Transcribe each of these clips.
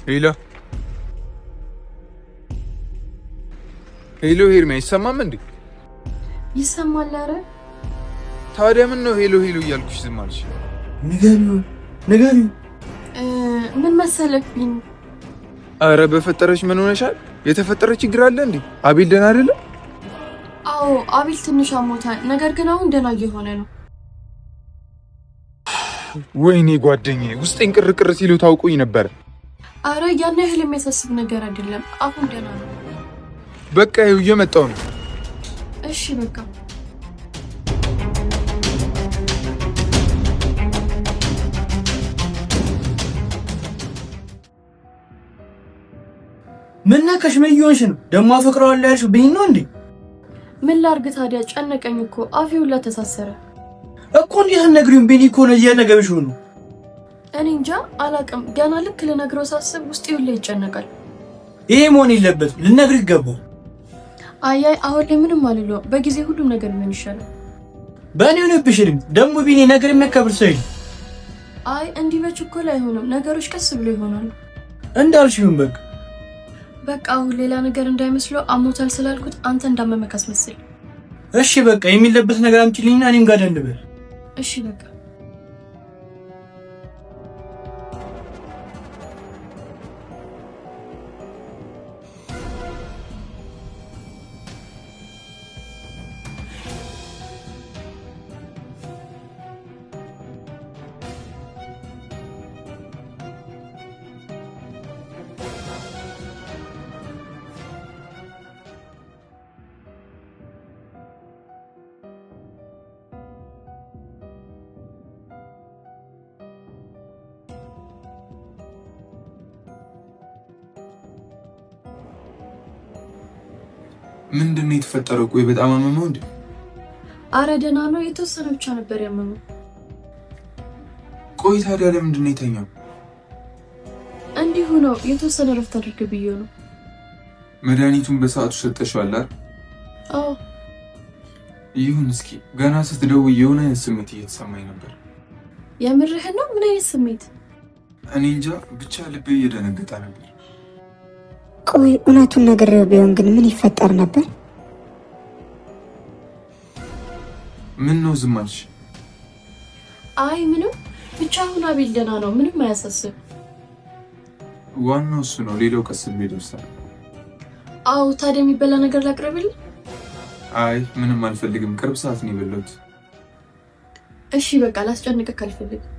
ሄሎ ሄሎ ሄርሜ አይሰማም እንዴ? ይሰማል። ኧረ ታዲያ ምን ነው ሄሎ ሄሎ እያልኩሽ ዝም አልሽ? ንገሪው። ምን መሰለብኝ? አረ በፈጠረሽ ምን ሆነሻል? የተፈጠረ ችግር አለ እንዴ? አቤል ደህና አይደለ? አዎ አቤል ትንሽ አሞታል፣ ነገር ግን አሁን ደህና እየሆነ ነው። ወይኔ ጓደኛዬ ውስጤን ቅርቅር ሲሉ ታውቁኝ ነበር። አረ ያን ያህል የሚያሳስብ ነገር አይደለም፣ አሁን ደህና ነው። በቃ ይኸው እየመጣሁ ነው። እሺ በቃ ምን ነካሽ? ምን እየሆንሽ ነው? ደሞ አፈቅረዋለሁ ያልሽው ብኝ ነው እንዴ? ምን ላርግ ታዲያ? ጨነቀኝ እኮ አፌ ሁላ ተሳሰረ እኮ። እንዴት ነግሪው? ቢኒ እኮ ነው እየነገርሽ ነው። እኔ እንጃ አላቅም። ገና ልክ ልነግረው ሳስብ ውስጤ ሁላ ይጨነቃል። ይሄ መሆን የለበትም፣ ልነግርህ ይገባል። አያይ አሁን ላይ ምንም አልለው፣ በጊዜ ሁሉም ነገር ምን ይሻላል። በእኔ ሆነብሽ ደግሞ ቢኒ ነገር የሚያከብር ሰው የለም። አይ እንዲህ በችኮላ አይሆንም፣ ነገሮች ቀስ ብሎ ይሆናሉ። እንዳልሽው በቃ አሁን ሌላ ነገር እንዳይመስለው አሞታል ስላልኩት አንተ እንዳመመክ አስመስል። እሺ በቃ የሚለበስ ነገር አምጪልኝና እኔም ጋር ደንበል። እሺ በቃ ምንድነው የተፈጠረው? ቆይ በጣም አመመው እንዴ? አረ ደህና ነው፣ የተወሰነ ብቻ ነበር ያመመው። ቆይ ታዲያ ለምንድን ነው የተኛው? እንዲሁ ነው፣ የተወሰነ ረፍት አድርግ ብዬ ነው። መድኃኒቱን በሰዓቱ ሰጠሽው አይደል? አዎ ይሁን። እስኪ ገና ስትደውይ የሆነ ስሜት እየተሰማኝ ነበር። የምርህን ነው? ምን አይነት ስሜት? እኔ እንጃ ብቻ ልቤ እየደነገጠ ነበር። ቆይ እውነቱን ነገር ቢሆን ግን ምን ይፈጠር ነበር? ምን ነው ዝም አልሽ? አይ ምንም፣ ብቻ አሁን አቤል ደህና ነው፣ ምንም አያሳስብ። ዋናው እሱ ነው፣ ሌላው ቀስ ብሎ ይደርሳል። አዎ ታዲያ የሚበላ ነገር ላቅርብልህ? አይ ምንም አልፈልግም፣ ቅርብ ሰዓት ነው የበላሁት። እሺ በቃ ላስጨንቅህ አልፈልግም።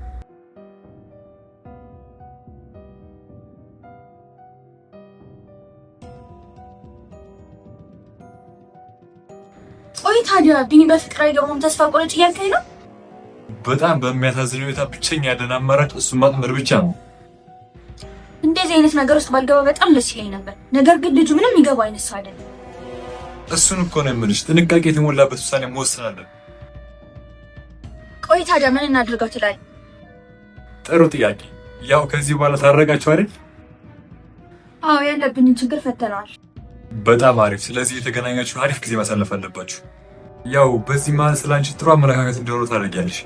ቆይ ታዲያ ቢኒ በፍቅር አይገባም ተስፋ ቆረጥ እያልከኝ ነው? በጣም በሚያሳዝን ሁኔታ ብቸኛ ያለን አማራጭ እሱን ማጥመር ብቻ ነው። እንደዚህ አይነት ነገር ውስጥ ባልገባ በጣም ደስ ይለኝ ነበር። ነገር ግን ልጁ ምንም ይገባ አይነት ሰው አይደለም። እሱን እኮ ነው የምልሽ፣ ጥንቃቄ የተሞላበት ውሳኔ መወሰን አለብን። ቆይ ታዲያ ምን እናድርገው ትላለህ? ጥሩ ጥያቄ። ያው ከዚህ በኋላ ታረጋችሁ አይደል? አዎ ያለብንን ችግር ፈተነዋል። በጣም አሪፍ። ስለዚህ የተገናኛችሁ አሪፍ ጊዜ ማሳለፍ አለባችሁ። ያው በዚህ መሀል ስላንቺ ጥሩ አመለካከት እንዲኖረው ታደርጊያለሽ።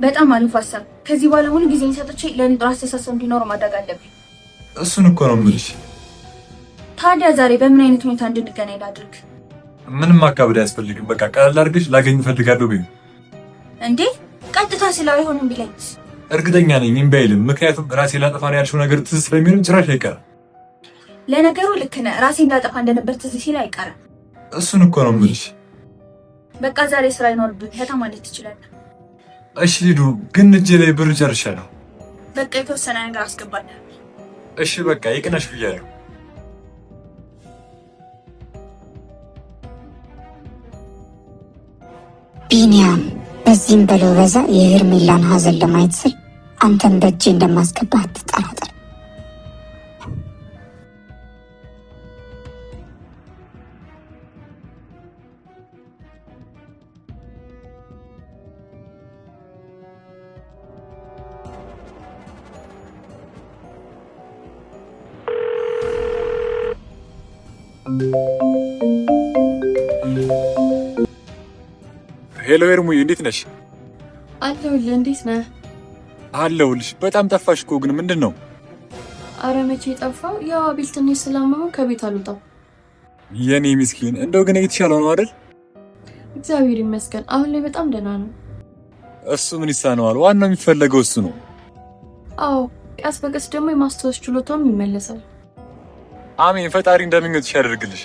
በጣም አሪፍ ሀሳብ። ከዚህ በኋላ ሙሉ ጊዜ ሰጥቼ ለእኔ ጥሩ አስተሳሰብ እንዲኖር ማድረግ አለብኝ። እሱን እኮ ነው የምልሽ። ታዲያ ዛሬ በምን አይነት ሁኔታ እንድንገናኝ ላድርግ? ምንም ማካበድ አያስፈልግም። በቃ ቀለል አድርገሽ ላገኝ እፈልጋለሁ ቢሆን እንዴ? ቀጥታ ስለው አይሆንም ቢለኝስ? እርግጠኛ ነኝ እምቢ አይልም። ምክንያቱም ራሴ ላጠፋ ነው ያልሽው ነገር ትዝ ስለሚሆን ጭራሽ አይቀርም። ለነገሩ ልክ ነህ። ራሴ እንዳጠፋ እንደነበር ትዝ ሲል አይቀርም። እሱን እኮ ነው የምልሽ። በቃ ዛሬ ስራ ይኖርብህ ፈታ ማለት ትችላለህ። እሺ ሂዱ፣ ግን እጄ ላይ ብር ጨርሻለሁ። በቃ የተወሰነ ነገር አስገባለሁ። እሺ በቃ ይቅናሽ ብያለሁ። ቢኒያም በዚህም በለው በዛ የሄርሜላን ሀዘን ለማየት ስል አንተን በእጄ እንደማስገባ አትጠራጠር። ሄሎ ኤርሙዬ፣ እንዴት ነሽ? አለሁልህ። እንዴት ነህ? አለሁልሽ። በጣም ጠፋሽ እኮ ግን ምንድን ነው? አረ መቼ ጠፋው? ያው አቤል ትንሽ ስላመመው ከቤት አልወጣም። የኔ ምስኪን እንደው ግን የተሻለው ነው አይደል? እግዚአብሔር ይመስገን አሁን ላይ በጣም ደህና ነው። እሱ ምን ይሳነዋል? ዋናው የሚፈለገው እሱ ነው። አዎ ቀስ በቀስ ደግሞ የማስታወስ ችሎታውም ይመለሳል። አሜን። ፈጣሪ እንደምኞትሽ ያደርግልሽ።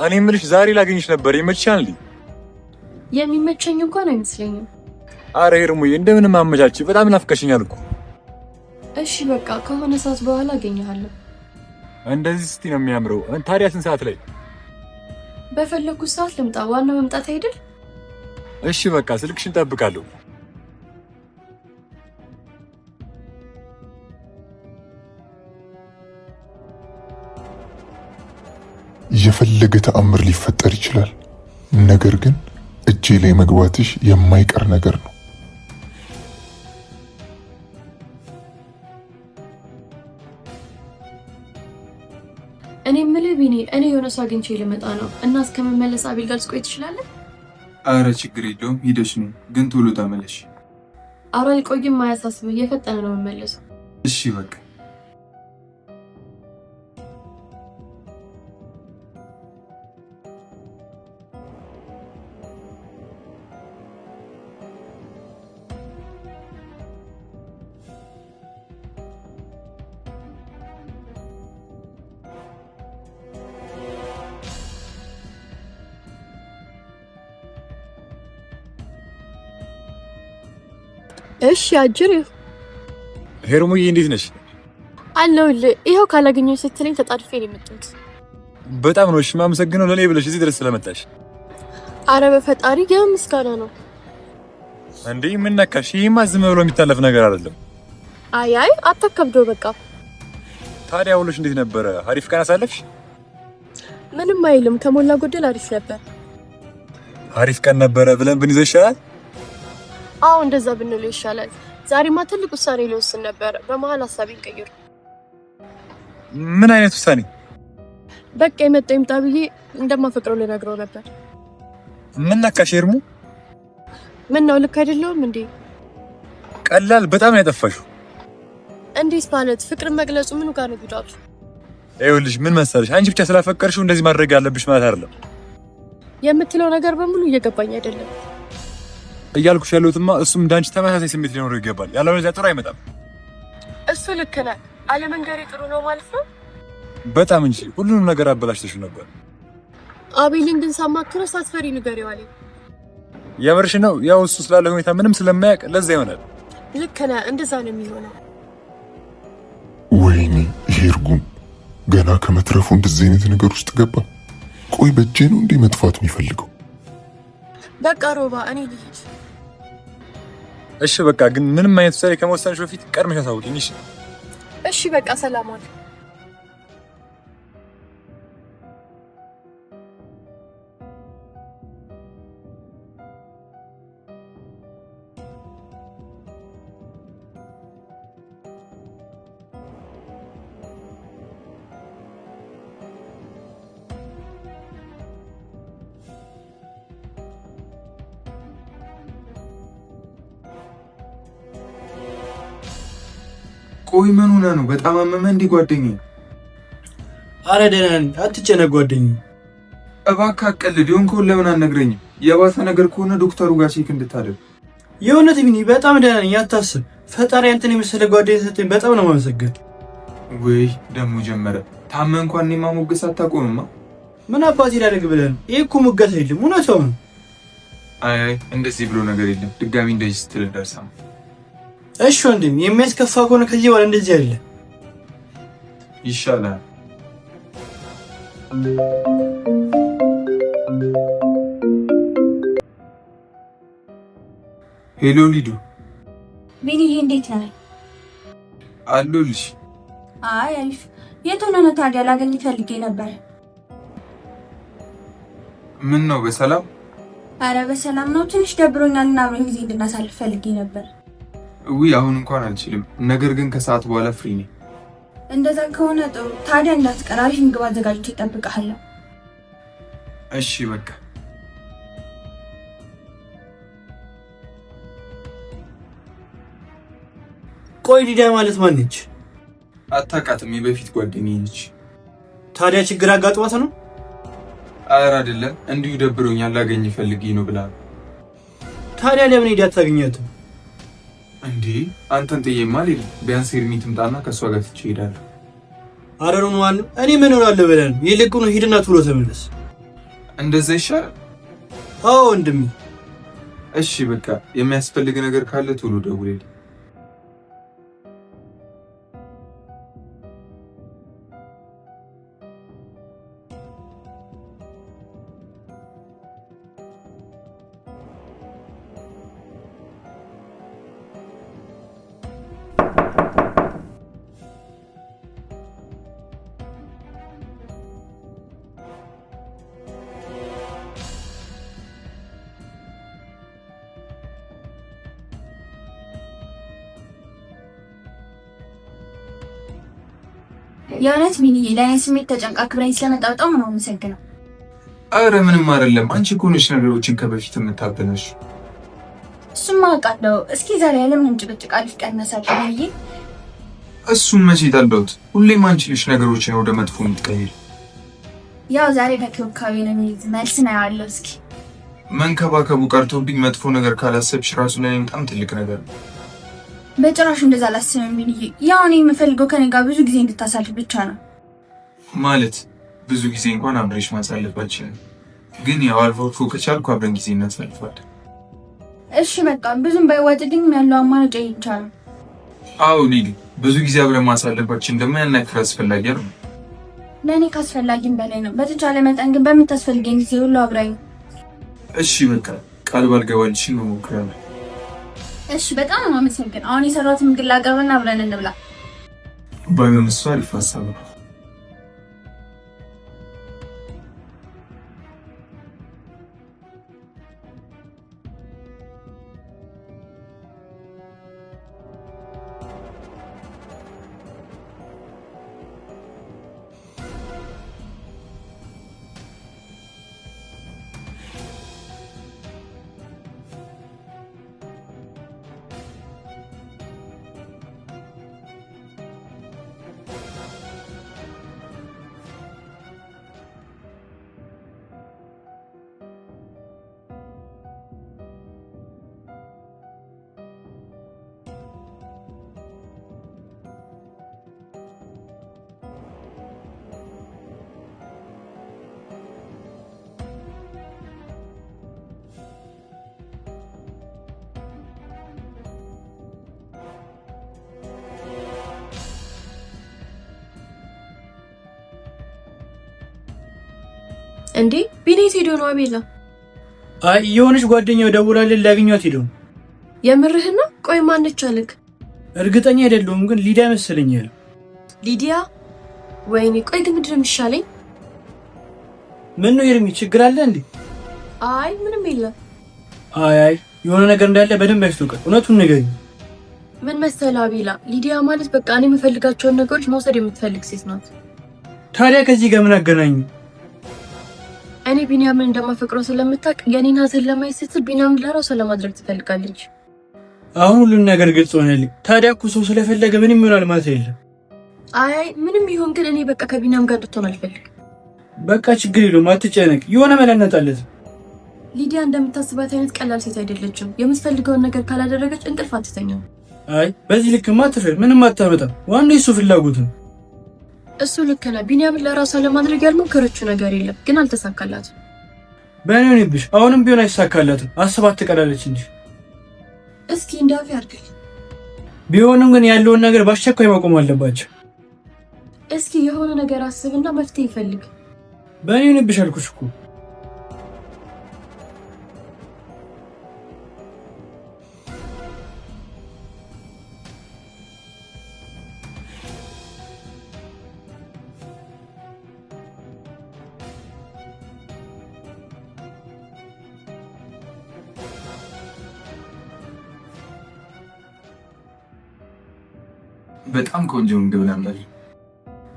እኔ የምልሽ ዛሬ ላገኝሽ ነበር፣ ይመችሻል እንዴ? የሚመቸኝ እንኳን አይመስለኝም። አረ ሄርሙዬ እንደምንም አመቻች። በጣም ናፍቀሽኛል እኮ። እሺ በቃ ከሆነ ሰዓት በኋላ አገኘሃለሁ። እንደዚህ ስቲ ነው የሚያምረው። ታዲያ ስንት ሰዓት ላይ? በፈለኩት ሰዓት ልምጣ። ዋናው መምጣት አይደል? እሺ በቃ ስልክሽን እጠብቃለሁ። የፈለገ ተአምር ሊፈጠር ይችላል። ነገር ግን እጄ ላይ መግባትሽ የማይቀር ነገር ነው። እኔ የምልህ ቢኒ፣ እኔ የሆነ ሰው አግኝቼ ልመጣ ነው እና እስከምመለስ አቤል ጋር ልትቆይ ትችላለህ? አረ ችግር የለውም ሂደሽ ነው፣ ግን ቶሎ ተመለሽ። አረ አልቆይም፣ አያሳስብህ፣ የፈጠነ ነው የምመለሰው። እሺ በቃ እሺ አጅር ሄርሙዬ እንዴት ነሽ? አለሁልህ። ይኸው ካላገኘሁ ስትለኝ ተጣድፌ ነው የመጣሁት። በጣም ነው እሺ የማመሰግነው ለኔ ብለሽ እዚህ ድረስ ስለመጣሽ። አረ በፈጣሪ ምስጋና ነው እንዴ። ምን ነካሽ? ይሄማ ዝም ብሎ የሚታለፍ ነገር አይደለም። አይ አታከብደው በቃ። ታዲያ ውሎሽ እንዴት ነበረ? አሪፍ ቀን አሳለፍሽ? ምንም አይልም፣ ከሞላ ጎደል አሪፍ ነበር። አሪፍ ቀን ነበረ ብለን ብንይዘው ይሻላል። አዎ እንደዛ ብንለው ይሻላል። ዛሬማ ትልቅ ውሳኔ ልወስን ነበር፣ በመሀል ሀሳቤን ቀይሩ። ምን አይነት ውሳኔ? በቃ የመጣው ይምጣ ብዬ እንደማፈቅረው ልነግረው ነበር። ምን ነካሽ ሄርሙ? ምን ነው ልክ አይደለሁም እንዴ? ቀላል በጣም ነው ያጠፋሽው። እንዴት ማለት? ፍቅርን መግለጹ ምኑ ጋር ነው ጉዳቱ? ይኸውልሽ ምን መሰለሽ፣ አንቺ ብቻ ስላፈቀርሽው እንደዚህ ማድረግ ያለብሽ ማለት አይደለም። የምትለው ነገር በሙሉ እየገባኝ አይደለም። እያልኩሽ ያለሁትማ እሱም እንዳንቺ ተመሳሳይ ስሜት ሊኖረው ይገባል። ያለበለዚያ ጥሩ አይመጣም። እሱ ልክ ነህ። አለመንገሬ ጥሩ ነው ማለት ነው? በጣም እንጂ ሁሉንም ነገር አበላሽተሽው ነበር። አቤልን ግን ሳማክረው ሳትፈሪ ንገሪው አለኝ። የምርሽ ነው? ያው እሱ ስላለ ሁኔታ ምንም ስለማያውቅ ለዛ ይሆናል። ልክ ነህ። እንደዛ ነው የሚሆነው። ወይኔ ይሄ እርጉም ገና ከመትረፉ እንደዚህ አይነት ነገር ውስጥ ገባ። ቆይ በእጄ ነው እንዴ መጥፋት የሚፈልገው? በቃ ሮባ እኔ ልሂድ። እሺ በቃ ግን ምንም አይነት ውሳኔ ከመወሰንሽ በፊት ቀድመሽ አሳውቂኝ። እሺ እሺ በቃ ሰላም ዋል። ቆይ ምን ሆነህ ነው? በጣም አመመህ እንዴ ጓደኛዬ? አረ ደህና ነኝ፣ አትጨነቅ ጓደኛዬ። እባክህ አትቀልድ። የሆንከውን ለምን አትነግረኝም? የባሰ ነገር ከሆነ ዶክተሩ ጋር ቼክ እንድታደርግ። የእውነት ቢኒ በጣም ደህና ነኝ፣ አታስብ። ፈጣሪ አንተን የመሰለ ጓደኛ ሰጠኝ። በጣም ነው የማመሰግን። ወይ ደግሞ ጀመረ። ታመህ እንኳን እኔን ማሞገስ አታቆምማ። ምን አባቴ ላደርግ ብለህ ነው? ይሄ እኮ ሙገሳ የለም፣ እውነታው ነው። አይ እንደዚህ ብሎ ነገር የለም። ድጋሚ እንደዚህ ስትል ደርሰም። እሺ ወንድም፣ የሚያስከፋ ከሆነ ከዚህ በኋላ እንደዚህ አይደለም ይሻላል። ሄሎ ሊዱ። ቢኒዬ እንዴት ነህ? አለሁልሽ። አይ አሪፍ። የት ሆነህ ነው ታዲያ? ላገኝህ ፈልጌ ነበር። ምን ነው በሰላም? አረ በሰላም ነው። ትንሽ ደብሮኛል እና አብረን ጊዜ እንድናሳልፍ ፈልጌ ነበር። ውይ አሁን እንኳን አልችልም፣ ነገር ግን ከሰዓት በኋላ ፍሪ ነኝ። እንደዛ ከሆነ ጥሩ። ታዲያ እንዳትቀር፣ አሪፍ ምግብ አዘጋጅቼ እጠብቅሃለሁ። እሺ በቃ። ቆይ ሊዳ ማለት ማን ነች? አታውቃትም፣ የበፊት ጓደኛዬ ነች። ታዲያ ችግር አጋጥሟት ነው? ኧረ አይደለም፣ እንዲሁ ደብሮኛል ላገኝ ፈልጌ ነው ብላ። ታዲያ ለምን ሄዳ አታገኛትም እንዴ? አንተን ጥዬማ አልሄድም። ቢያንስ ኤርሚ ትምጣና ከእሷ ጋር ትቼ እሄዳለሁ። አረሩን ዋን እኔ ምን ሆናለሁ ብለን ይልቁኑ ሂድና ቶሎ ተመለስ። እንደዛ ይሻላል? አዎ ወንድሜ። እሺ በቃ የሚያስፈልግ ነገር ካለ ቶሎ ደውልልኝ። የእውነት ቢኒ ለእኔ ስሜት ተጨንቃ ክብረኝ ስለመጣ በጣም ነው የማመሰግነው። አረ ምንም አይደለም። አንቺ እኮ ነሽ ነገሮችን ከበፊት የምታበላሽ። እሱማ አውቃለሁ። እስኪ ዛሬ ያለምንም ጭቅጭቅ አሪፍ ቀን እናሳልፍ ብዬ። እሱን መቼ ጠላሁት? ሁሌም አንቺ ነሽ ነገሮችን ወደ መጥፎ የምትቀይር። ያው ዛሬ በክብካቤ ነው የሚይዝ መልስ ነው ያለው። እስኪ መንከባከቡ ቀርቶብኝ መጥፎ ነገር ካላሰብሽ ራሱ ላይ በጣም ትልቅ ነገር ነው። በጭራሽ እንደዛ አላስብም ቢኒዬ። ያው እኔ የምፈልገው ከኔ ጋር ብዙ ጊዜ እንድታሳልፍ ብቻ ነው። ማለት ብዙ ጊዜ እንኳን አብረሽ ማሳለፋችን፣ ግን ያው አልፎ አልፎ ከቻልኩ አብረን ጊዜ እናሳልፋለን። እሺ በቃ ብዙም ባይዋጥልኝ ያለው አማራጭ ይቻላል። አዎ ሊሊ፣ ብዙ ጊዜ አብረን ማሳለፋችን ደግሞ ያን ያክል አስፈላጊ ነው። ለእኔ ካስፈላጊም በላይ ነው። በተቻለ መጠን ግን በምታስፈልገኝ ጊዜ ሁሉ አብራኝ። እሺ በቃ ቃል ባልገባልሽን መሞክራለሁ። እሺ በጣም ነው የማመሰግነው። አሁን የሰራሁትን ምግብ ላቅርብና አብረን እንብላ። ባይሆን እሷ አሪፍ ሀሳብ ነው። እንዴ ቢኔት ሄዶ ነው አቤላ? አይ የሆነች ጓደኛው ደውላልን ላገኛት ሄዶ። የምርህና? ቆይ ማነች አለክ? እርግጠኛ አይደለሁም ግን ሊዲያ መሰለኛል። ሊዲያ? ወይኔ ቆይ ግን ምንድን ነው የሚሻለኝ? ምን ነው ኤርሚ ችግር አለ እንዴ? አይ ምንም የለም። አይ የሆነ ነገር እንዳለ በደንብ ያስታውቃል። እውነቱን ንገሪኝ። ምን መሰለህ አቤላ፣ ሊዲያ ማለት በቃ እኔ የምፈልጋቸውን ነገሮች መውሰድ የምትፈልግ ሴት ናት። ታዲያ ከዚህ ጋር ምን አገናኙ? እኔ ቢኒያምን እንደማፈቅረው ስለምታውቅ የኔን ሀዘን ለማየት ስትል ቢኒያምን ለራሷ ለማድረግ ትፈልጋለች። አሁን ሁሉን ነገር ግልጽ ሆነልኝ። ታዲያ እኮ ሰው ስለፈለገ ምንም ይሆናል ማለት የለም። አይ ምንም ይሁን ግን እኔ በቃ ከቢኒያም ጋር እንድትሆን አልፈልግም። በቃ ችግር የለውም አትጨነቅ። የሆነ መላ እናጣለን። ሊዲያ እንደምታስባት አይነት ቀላል ሴት አይደለችም። የምትፈልገውን ነገር ካላደረገች እንቅልፍ አትተኛም። አይ በዚህ ልክማ አትፈር፣ ምንም አታመጣም። ዋናው እሱ ፍላጎት ነው። እሱ ልክ ነው። ቢኒያምን ለራሷ ለማድረግ ያልሞከረችው ነገር የለም፣ ግን አልተሳካላትም። በእኔ ሆነብሽ። አሁንም ቢሆን አይሳካላትም። አስባት ትቀላለች እንጂ። እስኪ እንዳው ያርገኝ። ቢሆንም ግን ያለውን ነገር በአስቸኳይ ማቆም አለባቸው። እስኪ የሆነ ነገር አስብና መፍትሄ ይፈልግ። በእኔ ሆነብሽ አልኩሽ እኮ። በጣም ቆንጆ ምግብ ነበር።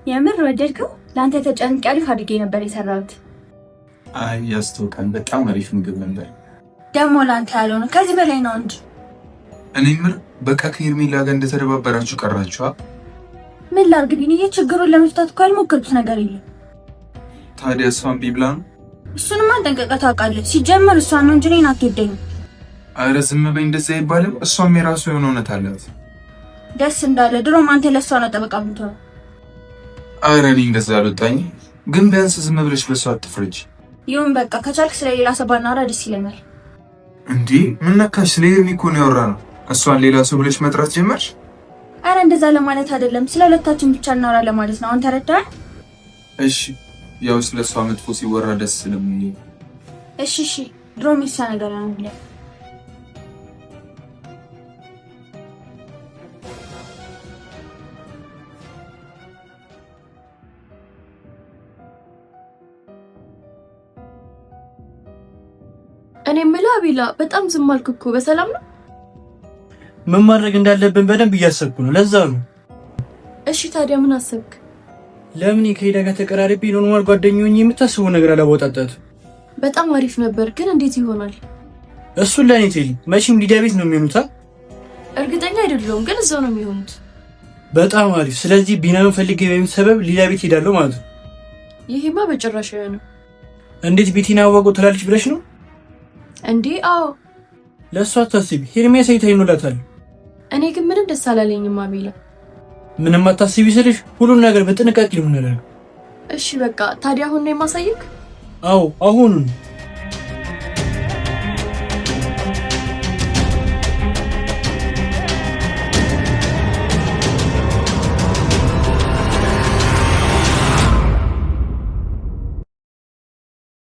የምር ወደድከው? ለአንተ ተጨንቄ አሪፍ አድርጌ ነበር የሰራሁት። አይ ያስታውቃል። በጣም አሪፍ ምግብ ነበር። ደግሞ ለአንተ ያልሆነ ከዚህ በላይ ነው እንጂ። እኔ ምር በቃ ከኤርሜላ ጋር እንደተደባበራችሁ ቀራችኋ? ምን ላድርግ ቢኒዬ? ችግሩን ለመፍታት እኮ ያልሞከርኩት ነገር የለም። ታዲያ እሷን ቢብላ ነው? እሱንማ ጠንቀቀህ ታውቃለህ። ሲጀመር እሷን ነው እንጂ እኔን አትወደኝም። አረ ዝም በይ፣ እንደዚያ አይባልም። እሷም የራሱ የሆነ እውነት አላት። ደስ እንዳለ ድሮም አንተ ለእሷ ነው ጠበቃ ብትሆን። አረ እኔ እንደዛ አልወጣኝ፣ ግን ቢያንስ ዝም ብለሽ በሷ አትፍረጅ። ይሁን በቃ፣ ከቻልክ ስለሌላ ሰው ባናወራ ደስ ይለኛል። እንዴ ምን ነካሽ? ስለ ኤርሚ እኮ ነው ያወራነው። እሷን ሌላ ሰው ብለሽ መጥራት ጀመርሽ? አረ እንደዛ ለማለት አይደለም፣ ስለ ሁለታችን ብቻ እናወራ ለማለት ነው። አንተ ረዳህ? እሺ ያው ስለ እሷ መጥፎ ሲወራ ደስ ስለሚል እሺ ድሮም ይሳ ነገር ነው ብለ እኔ የምልህ አቤላ በጣም ዝም አልክ እኮ። በሰላም ነው? ምን ማድረግ እንዳለብን በደንብ እያሰብኩ ነው። ለዛ ነው። እሺ ታዲያ ምን አሰብክ? ለምን ከሄዳ ጋር ተቀራርቤ ኖርማል ጓደኛዬ የምታስበው ነገር አላወጣጣት? በጣም አሪፍ ነበር፣ ግን እንዴት ይሆናል? እሱን ለኔ ተይኝ። መቼም ሊዳ ቤት ነው የሚሆኑት። እርግጠኛ አይደለሁም፣ ግን እዛው ነው የሚሆኑት። በጣም አሪፍ። ስለዚህ ቢናን ፈልጌ በሚል ሰበብ ሊዳ ቤት ሄዳለሁ ማለት ነው። ይሄማ በጭራሽ ነው። እንዴት ቤቴን አወቀው ትላለች ብለሽ ነው እንዴ? አዎ ለእሷ አታስቢ። ሄርሜስ አይታይኑላታል። እኔ ግን ምንም ደስ አላለኝም አቤላ። ምንም አታስቢ ስልሽ ሁሉን ነገር በጥንቃቄ ነው የምናደርገው። እሺ በቃ ታዲያ አሁን ነው የማሳየክ? አዎ አሁን